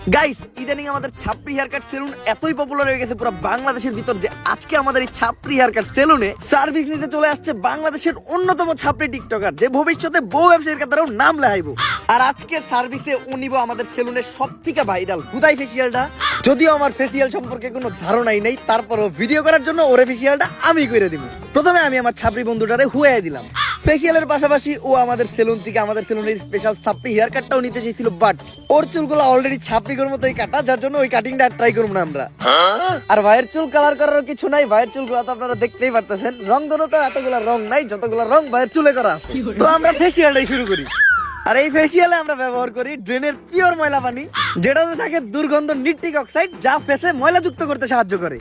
Guys, ইদানিং আমাদের ছাপরি hair cut salon এতই পপুলার হয়ে গেছে পুরো বাংলাদেশের ভিতর যে আজকে আমাদের এই ছাপরি হেয়ার কাট সেলুনে সার্ভিস নিতে চলে আসছে বাংলাদেশের অন্যতম ছাপরি টিকটকার, যে ভবিষ্যতে বউ ব্যবসায়ীর দ্বারাও নাম লেখাইবো। আর আজকে সার্ভিসে ও নিব আমাদের সেলুনের সবথেকে ভাইরাল হুদাই ফেসিয়ালটা। যদিও আমার ফেসিয়াল সম্পর্কে কোনো ধারণাই নেই, তারপরও ভিডিও করার জন্য ওরে ফেসিয়ালটা আমি করে দিব। প্রথমে আমি আমার ছাপরি বন্ধুটারে হুয়াই দিলাম। ফেসিয়ালের পাশাপাশি ও আমাদের সেলুন থেকে আমাদের সেলুনের স্পেশাল ছাপরি হেয়ার কাটটাও নিতে চেয়েছিল, বাট ওর চুলগুলো অলরেডি ছাপরির মতোই কাটা, যার জন্য ওই কাটিংটা ট্রাই করব না আমরা। আর ভাইয়ের চুল কালার করার কিছু নাই, ভাইয়ের চুলগুলো তো আপনারা দেখতেই পারতেছেন। রং ধরো তো এতগুলা রং নাই, যতগুলা রং ভাইয়ের চুলে করা আছে। তো আমরা ফেসিয়ালটাই শুরু করি। আর এই ফেসিয়ালে আমরা ব্যবহার করি ড্রেনের পিওর ময়লা পানি, যেটাতে থাকে দুর্গন্ধ নিট্রিক অক্সাইড, যা ফেসে ময়লা যুক্ত করতে সাহায্য করে।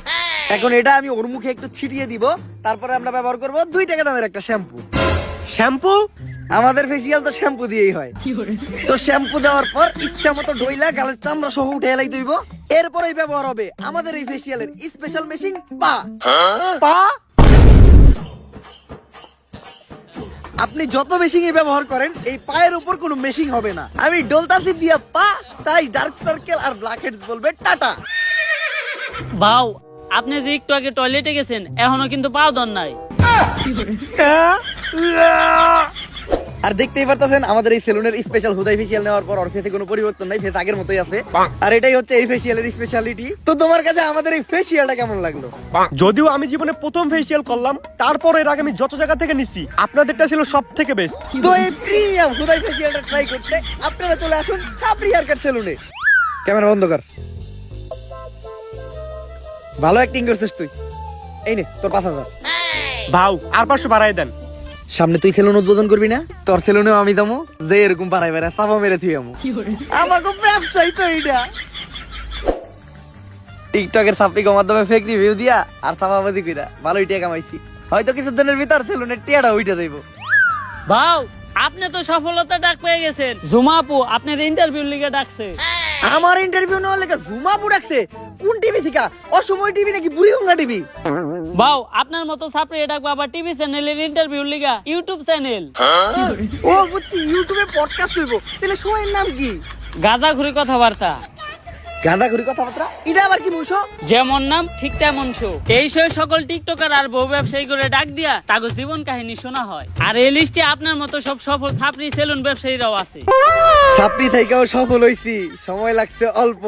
এখন এটা আমি ওর মুখে একটু ছিটিয়ে দিব, তারপরে আমরা ব্যবহার করব 2 টাকা দামের একটা শ্যাম্পু। শ্যাম্পু? আমাদের ফেসিয়াল তো শ্যাম্পু দিয়েই হয়। তো শ্যাম্পু দেওয়ার পর ইচ্ছা মতো ডইলা গালের চামড়া সহ উঠে এলাই দইব। এরপরেই ব্যবহার হবে আমাদের এই ফেসিয়ালের স্পেশাল মেশিন পা। পা? আপনি যত মেশিন ব্যবহার করেন, এই পায়ের উপর কোনো মেশিন হবে না। আমি ডলতাছি দিয়া পা, তাই ডার্ক সার্কেল আর ব্ল্যাক হেডস বলবে টাটা। ভাও, আপনি যে একটু আগে টয়লেটে গেছেন, এখনো কিন্তু পাও দন নাই। আর দেখতেই পারতেছেন আমাদের এই সেলুনের স্পেশাল হুদাই ফেসিয়াল নেওয়ার পর ওর ফেসে কোনো পরিবর্তন নাই, ফেস আগের মতোই আছে। আর এটাই হচ্ছে এই ফেসিয়ালের স্পেশালিটি। তো তোমার কাছে আমাদের এই ফেসিয়ালটা কেমন লাগলো? যদিও আমি জীবনে প্রথম ফেসিয়াল করলাম, তারপর এর আগে আমি যত জায়গা থেকে নিছি, আপনাদেরটা ছিল সব থেকে বেস্ট। তো এই প্রিমিয়াম হুদাই ফেসিয়ালটা ট্রাই করতে আপনারা চলে আসুন ছাপরি হেয়ার কাট সেলুনে। ক্যামেরা বন্ধ কর। ভালো অ্যাক্টিং করছিস তুই। এই নে তোর 5,000। ভাও, আর 500 বাড়াই দেন। সামনে তুই সেলুন উদ্বোধন করবি না? তোর সেলুনেও আমি দামো যে এরকম পাড়াই বেড়া চাপা মেরে তুই আমু। আমাকে ব্যবসায়ী তো এইটা। টিকটকের সাপড়ির মাধ্যমে ফেক রিভিউ দিয়া আর চাপাবাজি কইরা ভালোই টাকা কামাইছি। হয়তো কিছু দিনের ভিতর সেলুনের টিয়াটা উইটা যাইব। ভাও, আপনি তো সফলতা ডাক পেয়ে গেছেন। ঝুমা আপু আপনার ইন্টারভিউ লিগে ডাকছে। আমার ইন্টারভিউ নেওয়ার লেগে জুমাপু ডাকছে? কোন টিভি থেকে? অসময় টিভি নাকি বুড়িগঙ্গা টিভি? ভাও, আপনার মতো সাপ্রিয়ে ডাকবো আবার টিভি চ্যানেলের ইন্টারভিউ লিগা ইউটিউব চ্যানেল। ও বুঝছি, ইউটিউবে পডকাস্ট হইব। তাহলে শোয়ের নাম কি? গাঁজাখুরি কথাবার্তা। গাঁদাঘুরি কথাবার্তা? এটা আবার কি মুশো? যেমন নাম ঠিক তেমন শো। এই শো সকল টিকটকার আর বউ ব্যবসায়ী করে ডাক দিয়া তাগো জীবন কাহিনী শোনা হয়। আর এই লিস্টে আপনার মতো সব সফল ছাপরি সেলুন ব্যবসায়ীরাও আছে। ছাপরি থেকেও সফল হইছি, সময় লাগছে অল্প।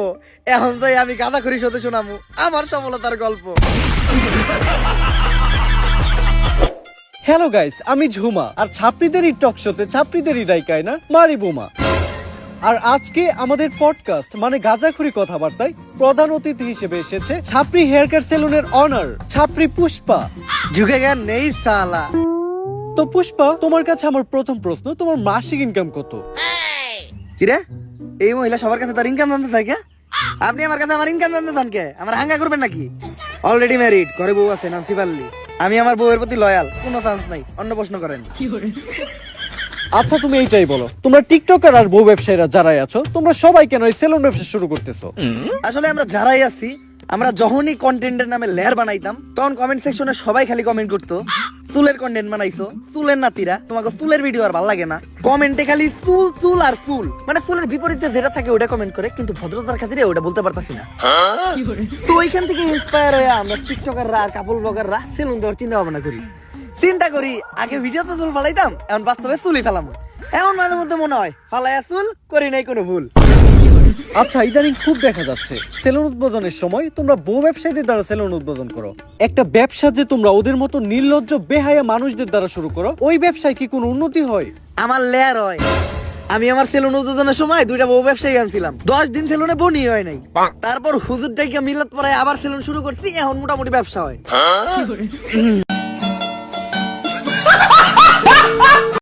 এখন যাই আমি গাঁদাঘুরি শোতে শোনামু আমার সফলতার গল্প। হ্যালো গাইস, আমি ঝুমা, আর ছাত্রীদেরই টক শোতে ছাত্রীদেরই দায়িকায় না মারি বোমা। আর আজকে আমাদের পডকাস্ট মানে গাঁজাখুরি কথাবার্তায় প্রধান অতিথি হিসেবে এসেছে ছাপরি হেয়ার কাট সেলুনের অনার ছাপরি পুষ্পা। ঝুঁকে গেন নেই সালা। তো পুষ্পা, তোমার কাছে আমার প্রথম প্রশ্ন, তোমার মাসিক ইনকাম কত? কিরে, এই মহিলা সবার কাছে তার ইনকাম জানতে থাকে? আপনি আমার কাছে আমার ইনকাম জানতে চান কে? আমার হাঙ্গা করবেন নাকি? অলরেডি ম্যারিড, ঘরে বউ আছে, নামসি পারলি। আমি আমার বউয়ের প্রতি লয়াল, কোনো চান্স নাই। অন্য প্রশ্ন করেন। আচ্ছা তুমি এইটাই বলো, তোমরা টিকটকার আর বউ ব্যবসায়ীরা যারাই আছো, তোমরা সবাই কেন এই সেলুন ব্যবসা শুরু করতেছো? আসলে আমরা যারাই আছি, আমরা যখনই কন্টেন্টের নামে লেয়ার বানাইতাম, তখন কমেন্ট সেকশনে সবাই খালি কমেন্ট করতো, চুলের কন্টেন্ট বানাইছো, চুলের নাতিরা, তোমাকে চুলের ভিডিও আর ভালো লাগে না। কমেন্টে খালি চুল চুল আর চুল, মানে চুলের বিপরীতে যেটা থাকে ওটা কমেন্ট করে, কিন্তু ভদ্রতার খাতিরে ওটা বলতে পারতাছি না। তো ওইখান থেকে ইন্সপায়ার হয়ে আমরা টিকটকাররা আর কাপল ব্লগাররা সেলুন দেওয়ার চিন্তা ভাবনা করি। চিন্তা করি আগে ভিডিওতে চুল ফালাইতাম, এখন বাস্তবে চুলই ফেলাম। এমন মাঝে মধ্যে মনে হয় ফালাইয়া চুল করি নাই কোনো ভুল। আচ্ছা, ইদানিং খুব দেখা যাচ্ছে সেলুন উদ্বোধনের সময় তোমরা বউ ব্যবসায়ীদের দ্বারা সেলুন উদ্বোধন করো। একটা ব্যবসা যে তোমরা ওদের মতো নির্লজ্জ বেহায়া মানুষদের দ্বারা শুরু করো, ওই ব্যবসায় কি কোনো উন্নতি হয়? আমার লেয়ার হয়। আমি আমার সেলুন উদ্বোধনের সময় 2টা বউ ব্যবসায়ী আনছিলাম, 10 দিন সেলুনে বনি হয় নাই। তারপর হুজুর ডাইকা মিলাত পড়ায় আবার সেলুন শুরু করছি, এখন মোটামুটি ব্যবসা হয়।